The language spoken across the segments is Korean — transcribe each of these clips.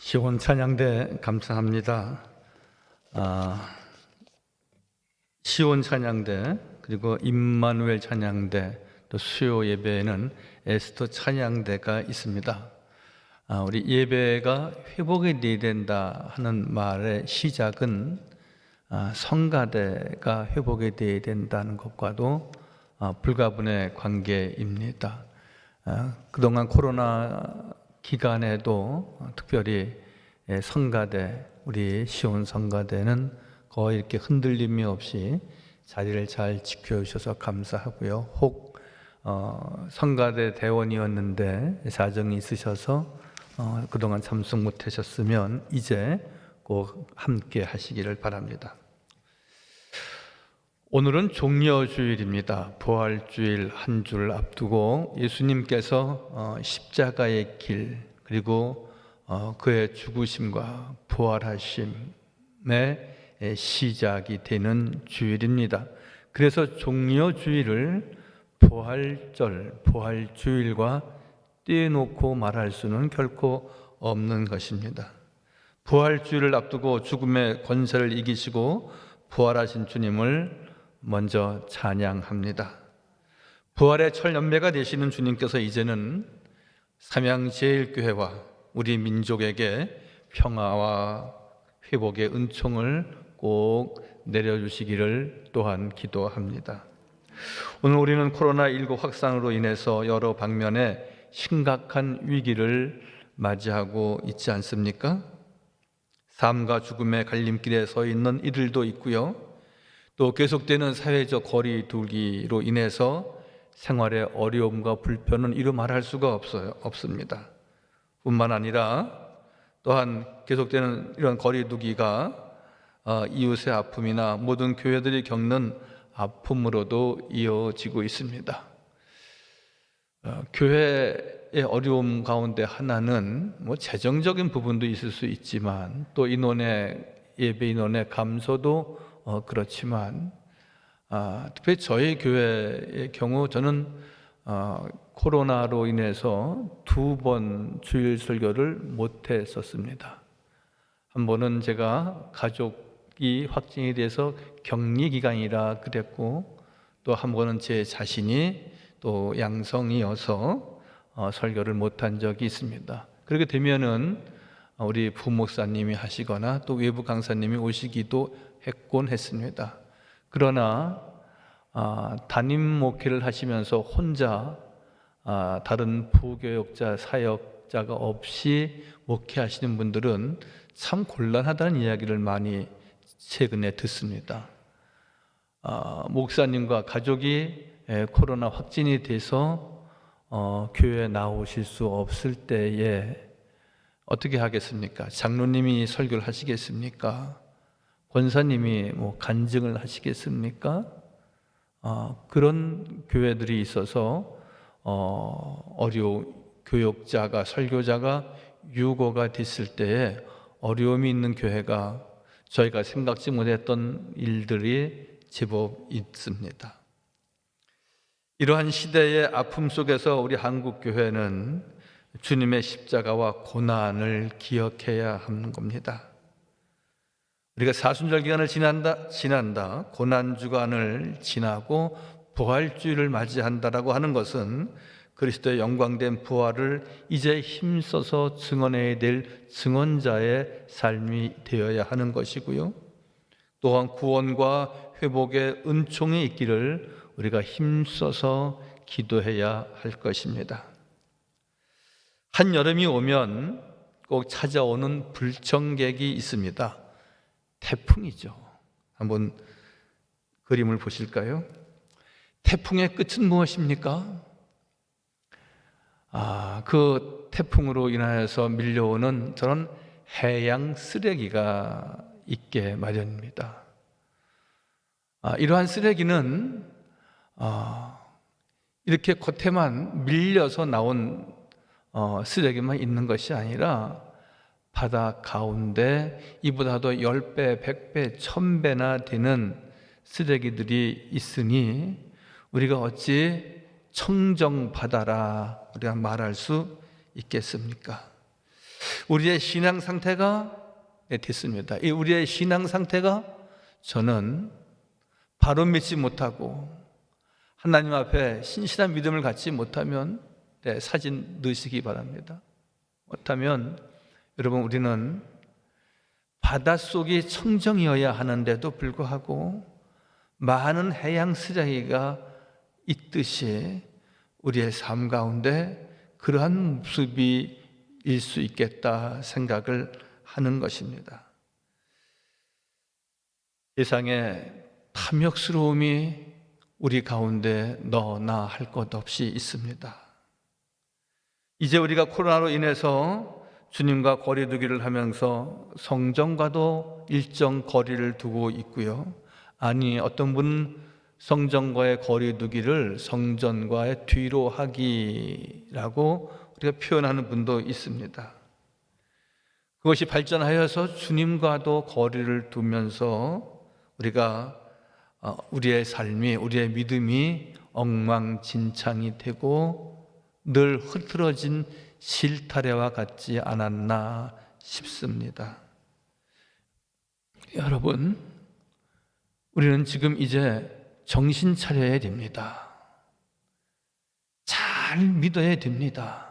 시온 찬양대 감사합니다. 시온 찬양대 그리고 임마누엘 찬양대 또 수요 예배에는 에스더 찬양대가 있습니다. 우리 예배가 회복이 되어야 된다 하는 말의 시작은 성가대가 회복이 되어야 된다는 것과도 불가분의 관계입니다. 그동안 코로나 기간에도 특별히 성가대, 우리 시온 성가대는 거의 이렇게 흔들림이 없이 자리를 잘 지켜주셔서 감사하고요. 혹 성가대 대원이었는데 사정이 있으셔서 그동안 참석 못하셨으면 이제 꼭 함께 하시기를 바랍니다. 오늘은 종려주일입니다. 부활주일 한 주를 앞두고 예수님께서 십자가의 길 그리고 그의 죽으심과 부활하심의 시작이 되는 주일입니다. 그래서 종려주일을 부활절, 부활주일과 떼놓고 말할 수는 결코 없는 것입니다. 부활주일을 앞두고 죽음의 권세를 이기시고 부활하신 주님을 먼저 찬양합니다. 부활의 철연매가 되시는 주님께서 이제는 삼양제일교회와 우리 민족에게 평화와 회복의 은총을 꼭 내려주시기를 또한 기도합니다. 오늘 우리는 코로나19 확산으로 인해서 여러 방면에 심각한 위기를 맞이하고 있지 않습니까? 삶과 죽음의 갈림길에 서 있는 이들도 있고요. 또 계속되는 사회적 거리 두기로 인해서 생활의 어려움과 불편은 이루 말할 수가 없습니다. 뿐만 아니라 또한 계속되는 이런 거리 두기가 이웃의 아픔이나 모든 교회들이 겪는 아픔으로도 이어지고 있습니다. 교회의 어려움 가운데 하나는 재정적인 부분도 있을 수 있지만 또 예배 인원의 감소도 그렇지만 특별히 저희 교회의 경우 저는 코로나로 인해서 2번 주일 설교를 못했었습니다. 한 번은 제가 가족이 확진이 돼서 격리 기간이라 그랬고 또 한 번은 제 자신이 또 양성이어서 설교를 못한 적이 있습니다. 그렇게 되면은 우리 부목사님이 하시거나 또 외부 강사님이 오시기도 했곤 했습니다. 그러나 담임 목회를 하시면서 혼자 다른 부교역자, 사역자가 없이 목회하시는 분들은 참 곤란하다는 이야기를 많이 최근에 듣습니다. 목사님과 가족이 코로나 확진이 돼서 교회에 나오실 수 없을 때에 어떻게 하겠습니까? 장로님이 설교를 하시겠습니까? 권사님이 간증을 하시겠습니까? 그런 교회들이 있어서 교역자가, 설교자가 유고가 됐을 때에 어려움이 있는 교회가 저희가 생각지 못했던 일들이 제법 있습니다. 이러한 시대의 아픔 속에서 우리 한국 교회는 주님의 십자가와 고난을 기억해야 하는 겁니다. 우리가 사순절 기간을 지난다, 고난 주간을 지나고 부활주일을 맞이한다라고 하는 것은 그리스도의 영광된 부활을 이제 힘써서 증언해야 될 증언자의 삶이 되어야 하는 것이고요. 또한 구원과 회복의 은총이 있기를 우리가 힘써서 기도해야 할 것입니다. 한여름이 오면 꼭 찾아오는 불청객이 있습니다. 태풍이죠. 한번 그림을 보실까요? 태풍의 끝은 무엇입니까? 그 태풍으로 인하여서 밀려오는 저런 해양 쓰레기가 있게 마련입니다. 이러한 쓰레기는 이렇게 겉에만 밀려서 나온 쓰레기만 있는 것이 아니라 바다 가운데 이보다도 10배, 100배, 1000배나 되는 쓰레기들이 있으니 우리가 어찌 청정바다라 우리가 말할 수 있겠습니까? 우리의 신앙 상태가 됐습니다. 이 우리의 신앙 상태가 저는 바로 믿지 못하고 하나님 앞에 신실한 믿음을 갖지 못하면 사진 넣으시기 바랍니다. 못하면 여러분, 우리는 바닷속이 청정이어야 하는데도 불구하고 많은 해양 쓰레기가 있듯이 우리의 삶 가운데 그러한 모습이 일 수 있겠다 생각을 하는 것입니다. 세상에 탐욕스러움이 우리 가운데 너나 할 것 없이 있습니다. 이제 우리가 코로나로 인해서 주님과 거리 두기를 하면서 성전과도 일정 거리를 두고 있고요. 아니, 어떤 분은 성전과의 거리 두기를 성전과의 뒤로 하기라고 우리가 표현하는 분도 있습니다. 그것이 발전하여서 주님과도 거리를 두면서 우리가 우리의 삶이, 우리의 믿음이 엉망진창이 되고 늘 흐트러진 실타래와 같지 않았나 싶습니다. 여러분, 우리는 지금 이제 정신 차려야 됩니다. 잘 믿어야 됩니다.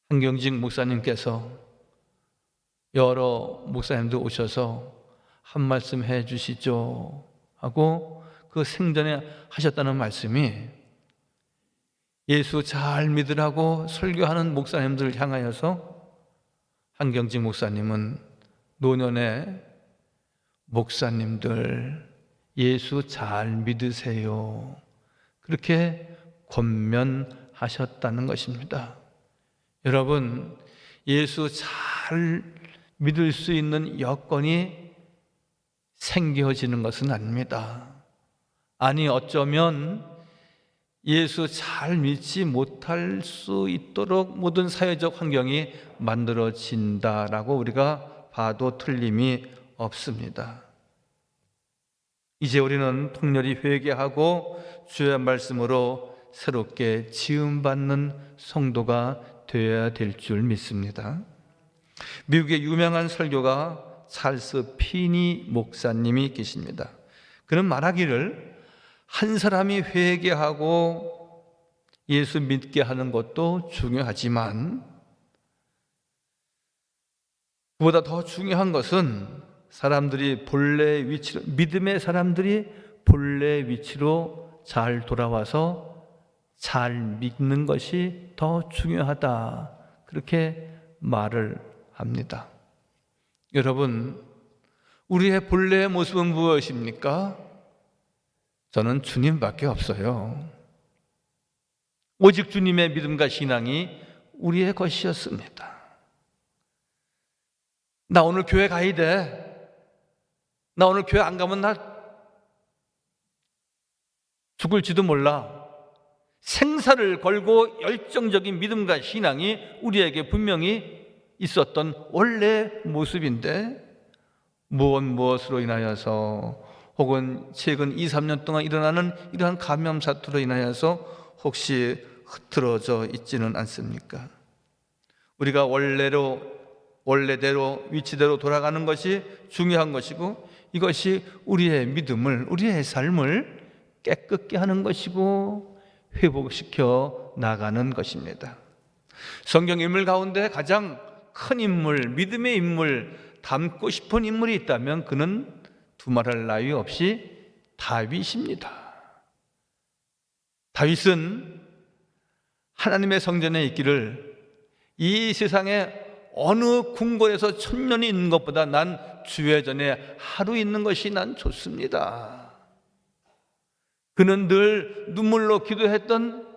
한경직 목사님께서 여러 목사님들 오셔서 한 말씀 해 주시죠 하고 그 생전에 하셨다는 말씀이 예수 잘 믿으라고 설교하는 목사님들을 향하여서 한경직 목사님은 노년에 목사님들 예수 잘 믿으세요 그렇게 권면하셨다는 것입니다. 여러분, 예수 잘 믿을 수 있는 여건이 생겨지는 것은 아닙니다. 아니, 어쩌면 예수 잘 믿지 못할 수 있도록 모든 사회적 환경이 만들어진다라고 우리가 봐도 틀림이 없습니다. 이제 우리는 통렬히 회개하고 주의 말씀으로 새롭게 지음받는 성도가 되어야 될 줄 믿습니다. 미국의 유명한 설교가 찰스 피니 목사님이 계십니다. 그는 말하기를 한 사람이 회개하고 예수 믿게 하는 것도 중요하지만 그보다 더 중요한 것은 사람들이 본래 위치로, 믿음의 사람들이 본래 위치로 잘 돌아와서 잘 믿는 것이 더 중요하다 그렇게 말을 합니다. 여러분, 우리의 본래의 모습은 무엇입니까? 저는 주님밖에 없어요. 오직 주님의 믿음과 신앙이 우리의 것이었습니다. 나 오늘 교회 가야 돼. 나 오늘 교회 안 가면 나 죽을지도 몰라. 생사를 걸고 열정적인 믿음과 신앙이 우리에게 분명히 있었던 원래 모습인데 무엇으로 인하여서 혹은 최근 2, 3년 동안 일어나는 이러한 감염 사태로 인하여서 혹시 흐트러져 있지는 않습니까? 우리가 원래대로 위치대로 돌아가는 것이 중요한 것이고 이것이 우리의 믿음을, 우리의 삶을 깨끗게 하는 것이고 회복시켜 나가는 것입니다. 성경 인물 가운데 가장 큰 인물, 믿음의 인물, 닮고 싶은 인물이 있다면 그는 두말할 나위 없이 다윗입니다. 다윗은 하나님의 성전에 있기를 이 세상에 어느 궁궐에서 1000년이 있는 것보다 난 주의 전에 하루 있는 것이 난 좋습니다. 그는 늘 눈물로 기도했던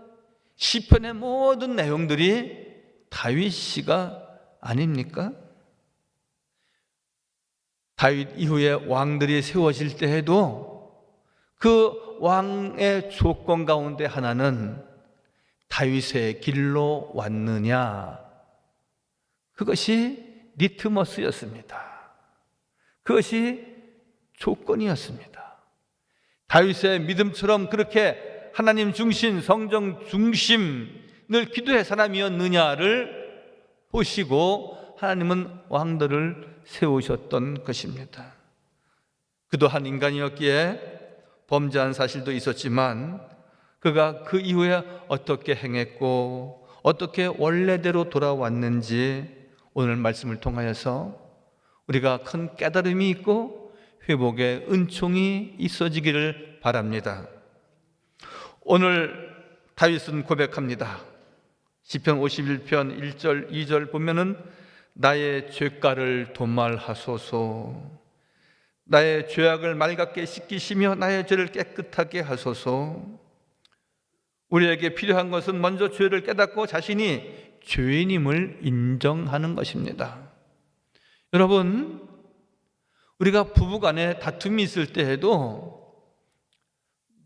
시편의 모든 내용들이 다윗 시가 아닙니까? 다윗 이후에 왕들이 세워질 때에도 그 왕의 조건 가운데 하나는 다윗의 길로 왔느냐, 그것이 리트머스였습니다. 그것이 조건이었습니다. 다윗의 믿음처럼 그렇게 하나님 중심, 성정 중심 늘 기도의 사람이었느냐를 보시고 하나님은 왕들을 세우셨던 것입니다. 그도 한 인간이었기에 범죄한 사실도 있었지만 그가 그 이후에 어떻게 행했고 어떻게 원래대로 돌아왔는지 오늘 말씀을 통하여서 우리가 큰 깨달음이 있고 회복의 은총이 있어지기를 바랍니다. 오늘 다윗은 고백합니다. 시편 51편 1절 2절 보면은 나의 죄가를 도말하소서, 나의 죄악을 맑게 씻기시며 나의 죄를 깨끗하게 하소서. 우리에게 필요한 것은 먼저 죄를 깨닫고 자신이 죄인임을 인정하는 것입니다. 여러분, 우리가 부부간에 다툼이 있을 때에도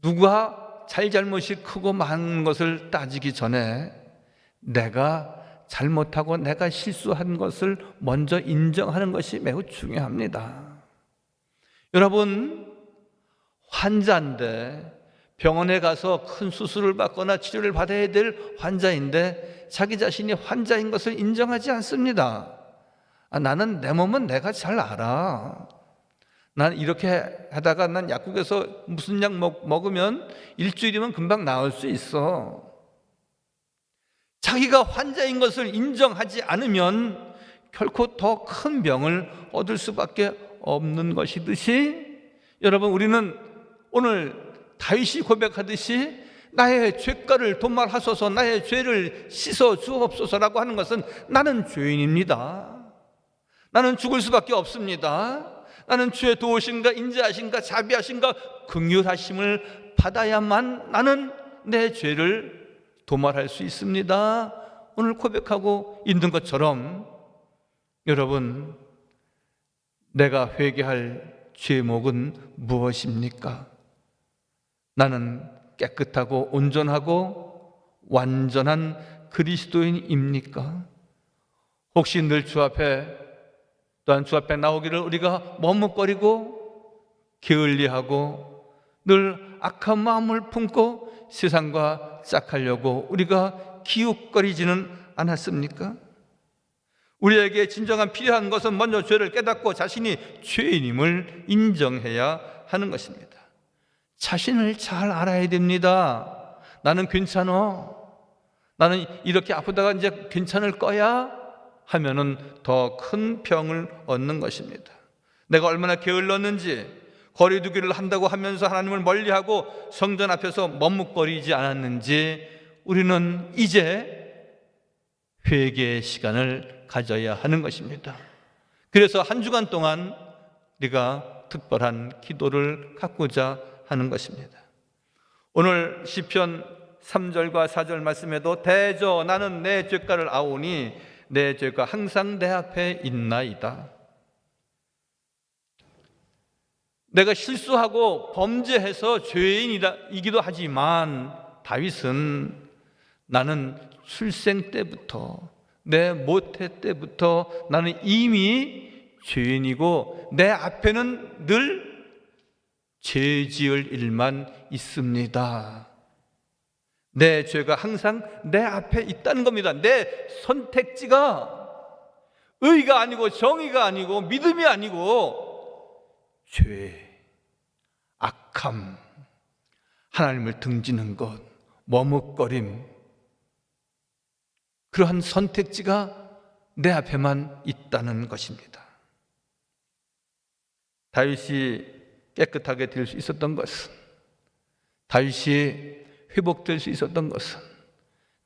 누가 잘잘못이 크고 많은 것을 따지기 전에 내가 잘못하고 내가 실수한 것을 먼저 인정하는 것이 매우 중요합니다. 여러분, 환자인데 병원에 가서 큰 수술을 받거나 치료를 받아야 될 환자인데 자기 자신이 환자인 것을 인정하지 않습니다. 나는 내 몸은 내가 잘 알아. 난 이렇게 하다가 난 약국에서 무슨 약 먹으면 일주일이면 금방 나을 수 있어. 자기가 환자인 것을 인정하지 않으면 결코 더 큰 병을 얻을 수밖에 없는 것이듯이, 여러분, 우리는 오늘 다윗이 고백하듯이 나의 죄가를 도말하소서, 나의 죄를 씻어 주옵소서라고 하는 것은 나는 죄인입니다. 나는 죽을 수밖에 없습니다. 나는 주의 도우심과 인자하심과 자비하심과 긍휼하심을 받아야만 나는 내 죄를 도말할 수 있습니다. 오늘 고백하고 있는 것처럼 여러분, 내가 회개할 죄목은 무엇입니까? 나는 깨끗하고 온전하고 완전한 그리스도인입니까? 혹시 늘 주 앞에, 또한 주 앞에 나오기를 우리가 머뭇거리고 게을리하고 늘 악한 마음을 품고 세상과 짝하려고 우리가 기웃거리지는 않았습니까? 우리에게 진정한 필요한 것은 먼저 죄를 깨닫고 자신이 죄인임을 인정해야 하는 것입니다. 자신을 잘 알아야 됩니다. 나는 괜찮아, 나는 이렇게 아프다가 이제 괜찮을 거야 하면은 더 큰 병을 얻는 것입니다. 내가 얼마나 게을렀는지, 거리두기를 한다고 하면서 하나님을 멀리하고 성전 앞에서 머뭇거리지 않았는지 우리는 이제 회개의 시간을 가져야 하는 것입니다. 그래서 한 주간 동안 우리가 특별한 기도를 갖고자 하는 것입니다. 오늘 시편 3절과 4절 말씀에도 대저 나는 내 죄가를 아오니 내 죄가 항상 내 앞에 있나이다. 내가 실수하고 범죄해서 죄인이기도 하지만 다윗은 나는 출생 때부터, 내 모태 때부터 나는 이미 죄인이고 내 앞에는 늘 죄 지을 일만 있습니다. 내 죄가 항상 내 앞에 있다는 겁니다. 내 선택지가 의가 아니고 정의가 아니고 믿음이 아니고 죄, 악함, 하나님을 등지는 것, 머뭇거림, 그러한 선택지가 내 앞에만 있다는 것입니다. 다윗이 깨끗하게 될 수 있었던 것은, 다윗이 회복될 수 있었던 것은,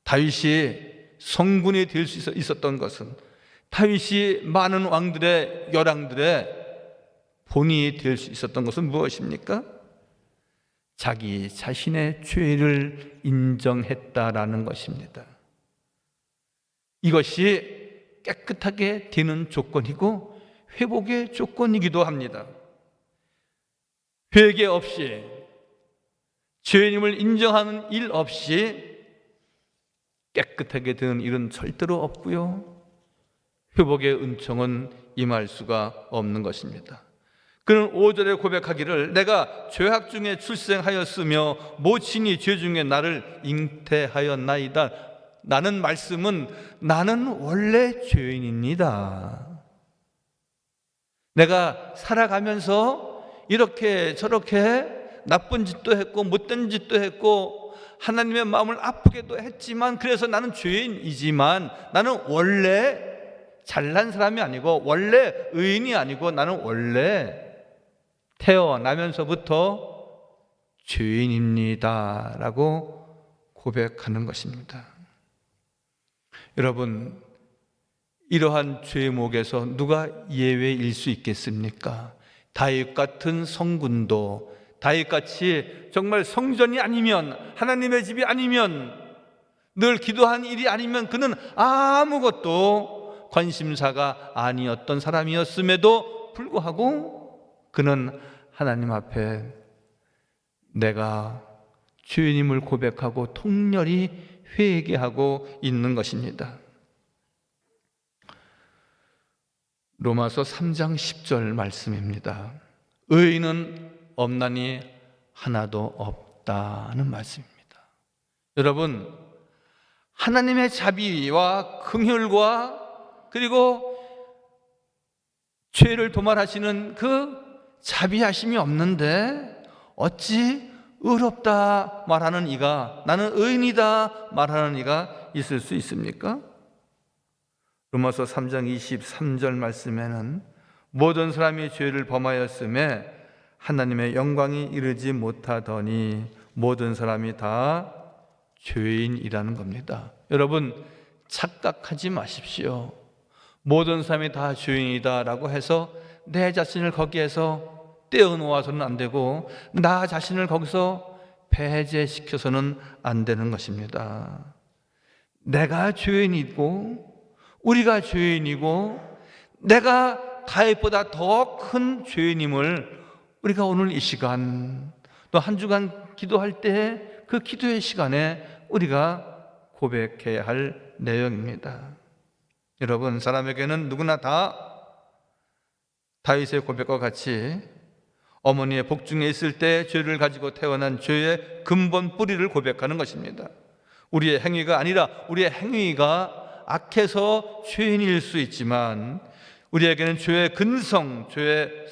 다윗이 성군이 될 수 있었던 것은, 다윗이 많은 왕들의 열왕들의 본이 될 수 있었던 것은 무엇입니까? 자기 자신의 죄를 인정했다라는 것입니다. 이것이 깨끗하게 되는 조건이고 회복의 조건이기도 합니다. 회개 없이, 죄인임을 인정하는 일 없이 깨끗하게 되는 일은 절대로 없고요, 회복의 은총은 임할 수가 없는 것입니다. 그는 5절에 고백하기를 내가 죄악 중에 출생하였으며 모친이 죄 중에 나를 잉태하였나이다. 나는 말씀은 나는 원래 죄인입니다. 내가 살아가면서 이렇게 저렇게 나쁜 짓도 했고 못된 짓도 했고 하나님의 마음을 아프게도 했지만 그래서 나는 죄인이지만 나는 원래 잘난 사람이 아니고 원래 의인이 아니고 나는 원래 태어나면서부터 죄인입니다 라고 고백하는 것입니다. 여러분, 이러한 죄목에서 누가 예외일 수 있겠습니까? 다윗 같은 성군도 다윗같이 정말 성전이 아니면 하나님의 집이 아니면 늘 기도한 일이 아니면 그는 아무것도 관심사가 아니었던 사람이었음에도 불구하고 그는 하나님 앞에 내가 죄인임을 고백하고 통렬히 회개하고 있는 것입니다. 로마서 3장 10절 말씀입니다. 의인은 없나니 하나도 없다는 말씀입니다. 여러분, 하나님의 자비와 긍휼과 그리고 죄를 도말하시는 그 자비하심이 없는데 어찌 의롭다 말하는 이가, 나는 의인이다 말하는 이가 있을 수 있습니까? 로마서 3장 23절 말씀에는 모든 사람이 죄를 범하였음에 하나님의 영광이 이르지 못하더니 모든 사람이 다 죄인이라는 겁니다. 여러분, 착각하지 마십시오. 모든 사람이 다 죄인이다라고 해서 내 자신을 거기에서 떼어놓아서는 안 되고 나 자신을 거기서 배제시켜서는 안 되는 것입니다. 내가 죄인이고 우리가 죄인이고 내가 다윗보다 더 큰 죄인임을 우리가 오늘 이 시간 또 한 주간 기도할 때 그 기도의 시간에 우리가 고백해야 할 내용입니다. 여러분, 사람에게는 누구나 다 다윗의 고백과 같이 어머니의 복중에 있을 때 죄를 가지고 태어난 죄의 근본 뿌리를 고백하는 것입니다. 우리의 행위가 아니라 우리의 행위가 악해서 죄인일 수 있지만 우리에게는 죄의 근성, 죄의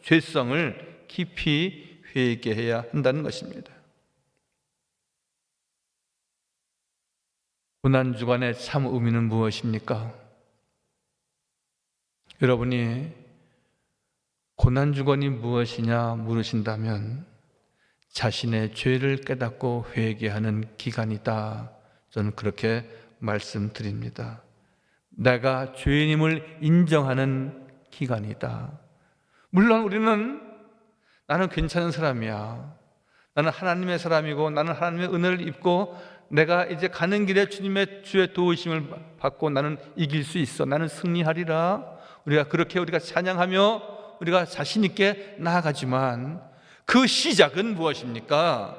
죄성을 깊이 회개해야 한다는 것입니다. 고난주간의 참 의미는 무엇입니까? 여러분이 고난주간이 무엇이냐 물으신다면 자신의 죄를 깨닫고 회개하는 기간이다. 저는 그렇게 말씀드립니다. 내가 죄인임을 인정하는 기간이다. 물론 우리는 나는 괜찮은 사람이야. 나는 하나님의 사람이고 나는 하나님의 은혜를 입고 내가 이제 가는 길에 주의 도우심을 받고 나는 이길 수 있어. 나는 승리하리라. 우리가 찬양하며 우리가 자신 있게 나아가지만 그 시작은 무엇입니까?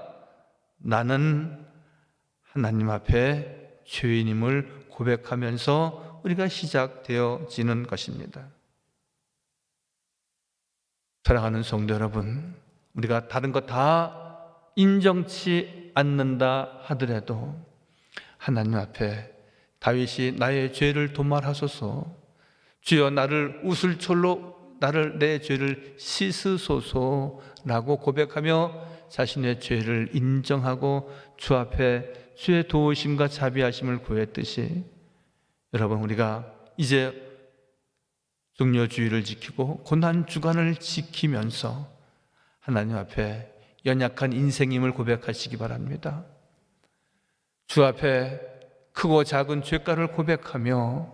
나는 하나님 앞에 죄인임을 고백하면서 우리가 시작되어지는 것입니다. 사랑하는 성도 여러분, 우리가 다른 것 다 인정치 않는다 하더라도 하나님 앞에 다윗이 나의 죄를 도말하소서, 주여 나를 우슬철로 내 죄를 씻으소서라고 고백하며 자신의 죄를 인정하고 주 앞에 주의 도우심과 자비하심을 구했듯이 여러분, 우리가 이제 종려주의를 지키고 고난주간을 지키면서 하나님 앞에 연약한 인생임을 고백하시기 바랍니다. 주 앞에 크고 작은 죄가를 고백하며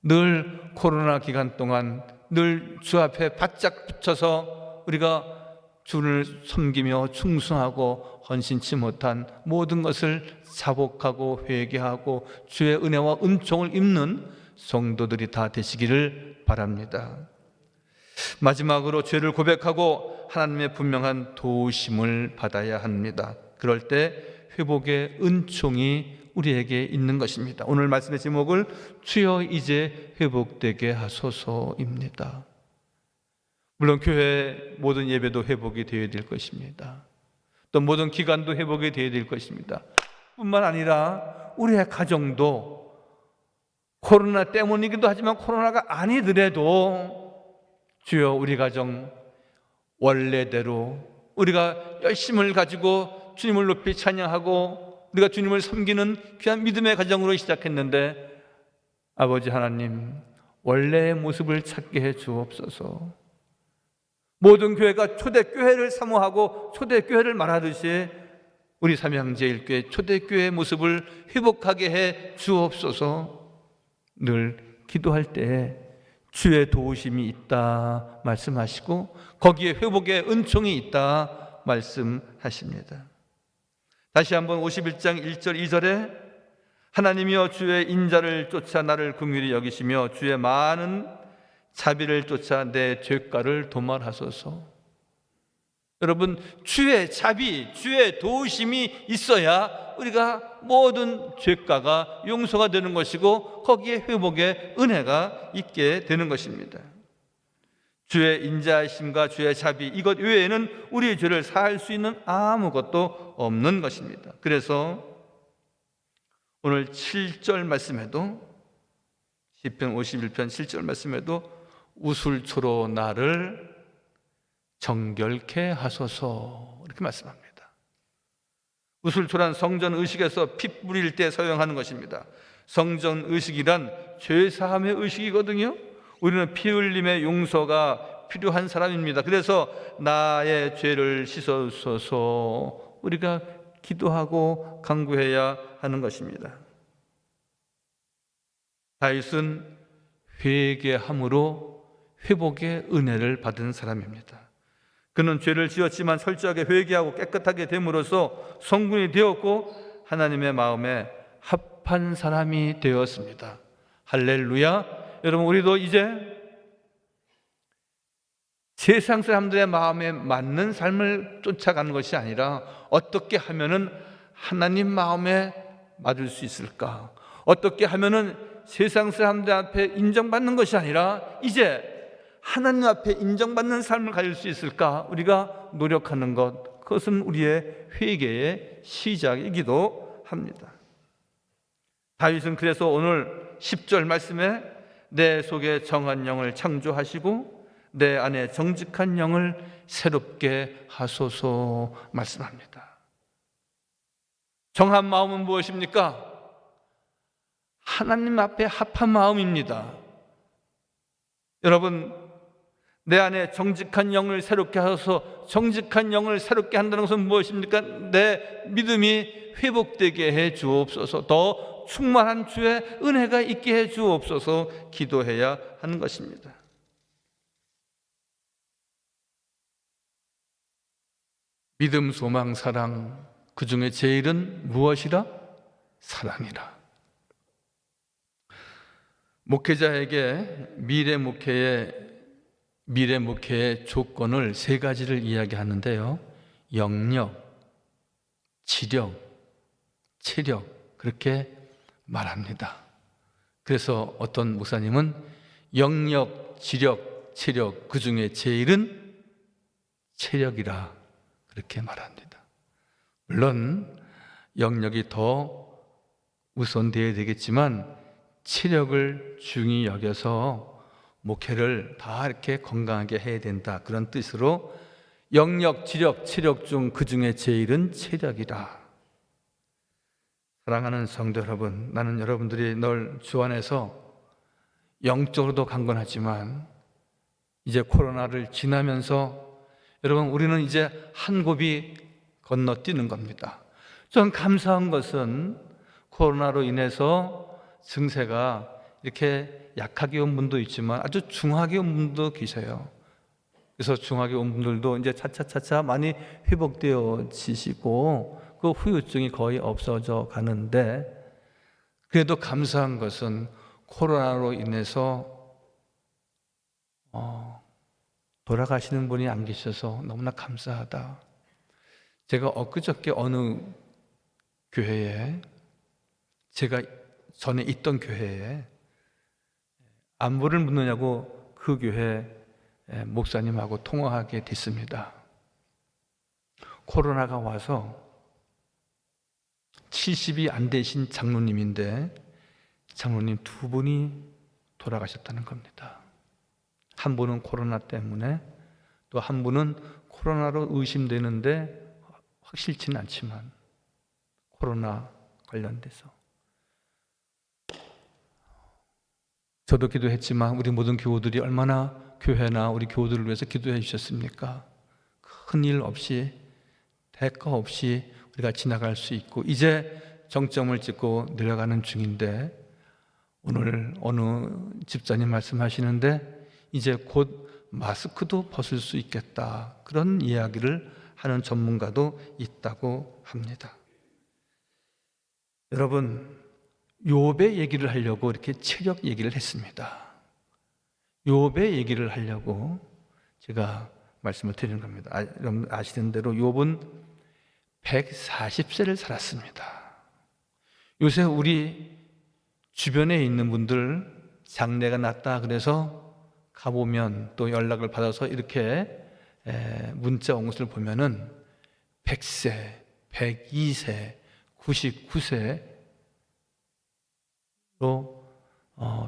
늘 코로나 기간 동안 늘 주 앞에 바짝 붙여서 우리가 주를 섬기며 충성하고 헌신치 못한 모든 것을 자복하고 회개하고 주의 은혜와 은총을 입는 성도들이 다 되시기를 바랍니다. 마지막으로 죄를 고백하고 하나님의 분명한 도우심을 받아야 합니다. 그럴 때 회복의 은총이 우리에게 있는 것입니다. 오늘 말씀의 제목을 주여 이제 회복되게 하소서입니다. 물론 교회 모든 예배도 회복이 되어야 될 것입니다. 또 모든 기간도 회복이 되어야 될 것입니다. 뿐만 아니라 우리의 가정도 코로나 때문이기도 하지만 코로나가 아니더라도 주여 우리 가정 원래대로 우리가 열심을 가지고 주님을 높이 찬양하고 우리가 주님을 섬기는 귀한 믿음의 가정으로 시작했는데 아버지 하나님 원래의 모습을 찾게 해 주옵소서. 모든 교회가 초대교회를 사모하고 초대교회를 말하듯이 우리 삼양제일교회 초대교회의 모습을 회복하게 해 주옵소서. 늘 기도할 때에 주의 도우심이 있다 말씀하시고 거기에 회복의 은총이 있다 말씀하십니다. 다시 한번 51장 1절 2절에 하나님이여 주의 인자를 쫓아 나를 긍휼히 여기시며 주의 많은 자비를 쫓아 내 죄가를 도말하소서. 여러분 주의 자비, 주의 도우심이 있어야 우리가 모든 죄가가 용서가 되는 것이고 거기에 회복의 은혜가 있게 되는 것입니다. 주의 인자하심과 주의 자비 이것 외에는 우리의 죄를 사할 수 있는 아무것도 없는 것입니다. 그래서 오늘 7절 말씀에도 시편 51편 7절 말씀에도 우술초로 나를 정결케 하소서 이렇게 말씀합니다. 우술초란 성전 의식에서 피 뿌릴 때 사용하는 것입니다. 성전 의식이란 죄사함의 의식이거든요. 우리는 피 흘림의 용서가 필요한 사람입니다. 그래서 나의 죄를 씻어주소서 우리가 기도하고 간구해야 하는 것입니다. 다윗은 회개함으로 회복의 은혜를 받은 사람입니다. 그는 죄를 지었지만 철저하게 회개하고 깨끗하게 됨으로써 성군이 되었고 하나님의 마음에 합한 사람이 되었습니다. 할렐루야. 여러분 우리도 이제 세상 사람들의 마음에 맞는 삶을 쫓아가는 것이 아니라 어떻게 하면은 하나님 마음에 맞을 수 있을까? 어떻게 하면은 세상 사람들 앞에 인정받는 것이 아니라 이제 하나님 앞에 인정받는 삶을 가질 수 있을까? 우리가 노력하는 것, 그것은 우리의 회개의 시작이기도 합니다. 다윗은 그래서 오늘 10절 말씀에 내 속에 정한 영을 창조하시고 내 안에 정직한 영을 새롭게 하소서 말씀합니다. 정한 마음은 무엇입니까? 하나님 앞에 합한 마음입니다. 여러분 내 안에 정직한 영을 새롭게 하소서. 정직한 영을 새롭게 한다는 것은 무엇입니까? 내 믿음이 회복되게 해 주옵소서. 더 충만한 주의 은혜가 있게 해 주옵소서 기도해야 하는 것입니다. 믿음, 소망, 사랑 그 중에 제일은 무엇이라? 사랑이라. 목회자에게 미래 목회의 조건을 세 가지를 이야기하는데요. 영역, 지력, 체력 그렇게 말합니다. 그래서 어떤 목사님은 영역, 지력, 체력 그 중에 제일은 체력이라 그렇게 말합니다. 물론 영역이 더 우선되어야 되겠지만 체력을 중히 여겨서 목회를 다 이렇게 건강하게 해야 된다 그런 뜻으로 영역, 지력, 체력 중 그 중에 제일은 체력이라. 사랑하는 성도 여러분, 나는 여러분들이 늘 주 안에서 영적으로도 강건하지만 이제 코로나를 지나면서 여러분 우리는 이제 한 곱이 건너뛰는 겁니다. 좀 감사한 것은 코로나로 인해서 증세가 이렇게 약하게 온 분도 있지만 아주 중하게 온 분도 계세요. 그래서 중하게 온 분들도 이제 차차차차 많이 회복되어지시고 그 후유증이 거의 없어져 가는데 그래도 감사한 것은 코로나로 인해서 돌아가시는 분이 안 계셔서 너무나 감사하다. 제가 엊그저께 어느 교회에 제가 전에 있던 교회에 안부를 묻느냐고 그 교회 목사님하고 통화하게 됐습니다. 코로나가 와서 70이 안 되신 장로님인데 장로님 두 분이 돌아가셨다는 겁니다. 한 분은 코로나 때문에, 또 한 분은 코로나로 의심되는데 확실치는 않지만 코로나 관련돼서. 저도 기도했지만 우리 모든 교우들이 얼마나 교회나 우리 교우들을 위해서 기도해 주셨습니까? 큰 일 없이, 대가 없이 우리가 지나갈 수 있고 이제 정점을 찍고 내려가는 중인데, 오늘 어느 집사님 말씀하시는데 이제 곧 마스크도 벗을 수 있겠다, 그런 이야기를 하는 전문가도 있다고 합니다. 여러분, 욥의 얘기를 하려고 이렇게 체력 얘기를 했습니다. 욥의 얘기를 하려고 제가 말씀을 드리는 겁니다. 여러분 아시는 대로 욥은 140세를 살았습니다. 요새 우리 주변에 있는 분들 장례가 났다 그래서 가보면, 또 연락을 받아서 이렇게 문자 온 것을 보면은 100세, 102세, 99세로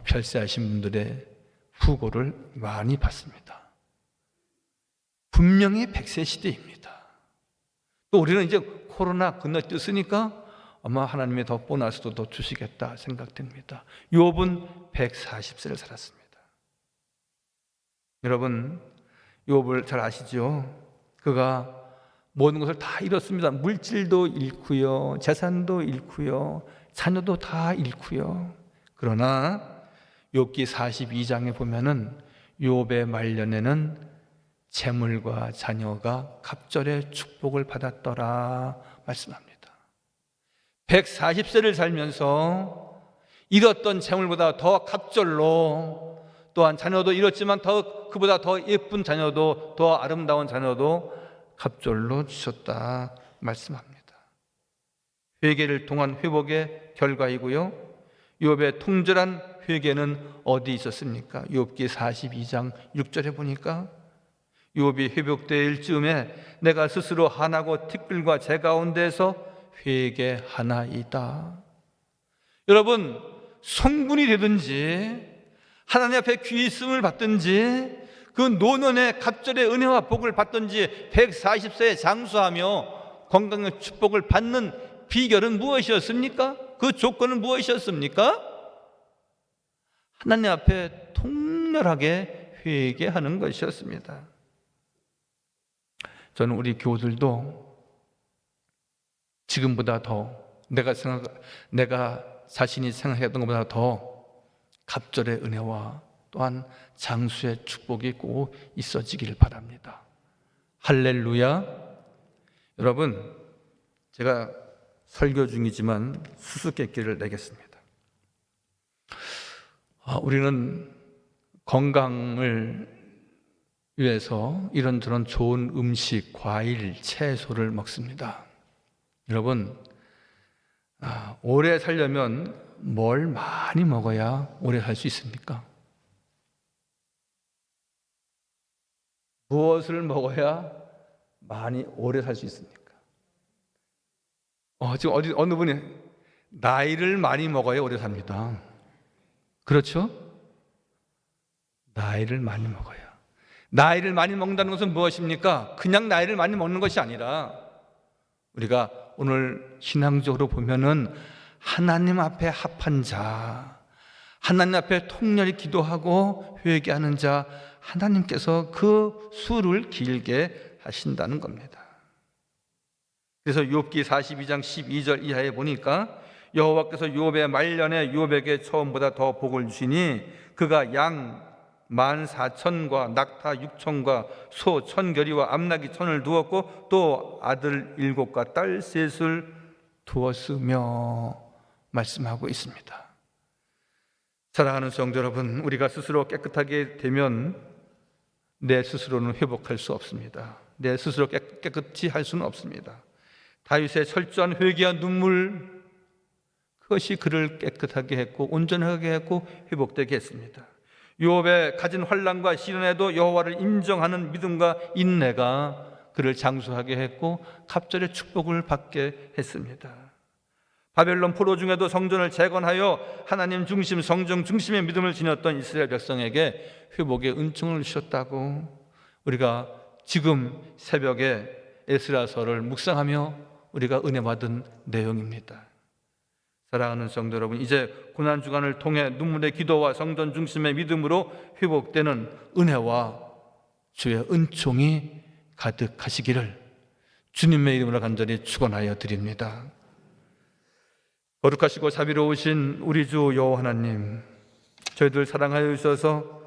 별세하신 분들의 후고를 많이 받습니다. 분명히 100세 시대입니다. 또 우리는 이제 코로나 건너뛰었으니까 아마 하나님의 더 보너스도 더 주시겠다 생각됩니다. 욥은 140세를 살았습니다. 여러분, 욥을 잘 아시죠? 그가 모든 것을 다 잃었습니다. 물질도 잃고요, 재산도 잃고요, 자녀도 다 잃고요. 그러나 욥기 42장에 보면은 욥의 말년에는 재물과 자녀가 갑절의 축복을 받았더라 말씀합니다. 140세를 살면서 잃었던 재물보다 더 갑절로, 또한 자녀도 잃었지만 그보다 더 예쁜 자녀도, 더 아름다운 자녀도 갑절로 주셨다 말씀합니다. 회개를 통한 회복의 결과이고요, 욥의 통절한 회개는 어디 있었습니까? 욥기 42장 6절에 보니까 욥이 회복될 즈음에 내가 스스로 한하고 티끌과 재 가운데서 회개하나이다. 여러분, 성군이 되든지 하나님 앞에 귀 있음을 받든지 그 노년의 갑절의 은혜와 복을 받든지 140세에 장수하며 건강의 축복을 받는 비결은 무엇이었습니까? 그 조건은 무엇이었습니까? 하나님 앞에 통렬하게 회개하는 것이었습니다. 저는 우리 교우들도 지금보다 더 내가 자신이 생각했던 것보다 더 갑절의 은혜와 또한 장수의 축복이 꼭 있어지기를 바랍니다. 할렐루야. 여러분, 제가 설교 중이지만 수수께끼를 내겠습니다. 우리는 건강을 위해서 이런저런 좋은 음식, 과일, 채소를 먹습니다. 여러분, 오래 살려면 뭘 많이 먹어야 오래 살 수 있습니까? 무엇을 먹어야 많이 오래 살 수 있습니까? 지금 어느 분이 나이를 많이 먹어야 오래 삽니다. 그렇죠? 나이를 많이 먹어야. 나이를 많이 먹는다는 것은 무엇입니까? 그냥 나이를 많이 먹는 것이 아니라 우리가 오늘 신앙적으로 보면은 하나님 앞에 합한 자, 하나님 앞에 통렬히 기도하고 회개하는 자, 하나님께서 그 수를 길게 하신다는 겁니다. 그래서 욥기 42장 12절 이하에 보니까 여호와께서 욥의 말년에 욥에게 처음보다 더 복을 주시니 그가 양 14,000과 낙타 6,000과 소 1,000결이와 암나귀 1,000을 두었고 또 아들 7과 딸 3을 두었으며 말씀하고 있습니다. 사랑하는 성도 여러분, 우리가 스스로 깨끗하게 되면 내 스스로는 회복할 수 없습니다. 내 스스로 깨끗이 할 수는 없습니다. 다윗의 철저한 회개와 눈물, 그것이 그를 깨끗하게 했고 온전하게 했고 회복되게 했습니다. 욥의 가진 환난과 시련에도 여호와를 인정하는 믿음과 인내가 그를 장수하게 했고 갑절의 축복을 받게 했습니다. 바벨론 포로 중에도 성전을 재건하여 하나님 중심, 성전 중심의 믿음을 지녔던 이스라엘 백성에게 회복의 은총을 주셨다고 우리가 지금 새벽에 에스라서를 묵상하며 우리가 은혜 받은 내용입니다. 사랑하는 성도 여러분, 이제 고난주간을 통해 눈물의 기도와 성전 중심의 믿음으로 회복되는 은혜와 주의 은총이 가득하시기를 주님의 이름으로 간절히 축원하여 드립니다. 거룩하시고 자비로우신 우리 주 여호와 하나님, 저희들 사랑하여 주셔서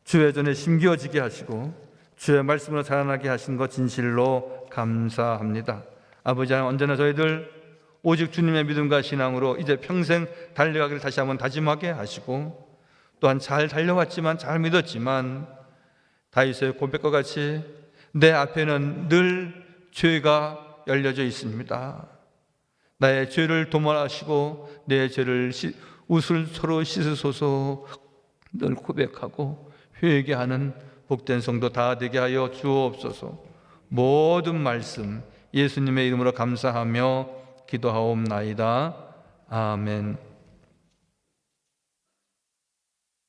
주의 전에 심기어지게 하시고 주의 말씀으로 자라나게 하신 것 진실로 감사합니다. 아버지 하나님, 언제나 저희들 오직 주님의 믿음과 신앙으로 이제 평생 달려가기를 다시 한번 다짐하게 하시고, 또한 잘 달려왔지만, 잘 믿었지만 다윗의 고백과 같이 내 앞에는 늘 죄가 열려져 있습니다. 나의 죄를 도말하시고 내 죄를 웃을 서로 씻으소서 늘 고백하고 회개하는 복된 성도 다 되게 하여 주옵소서. 모든 말씀 예수님의 이름으로 감사하며 기도하옵나이다. 아멘.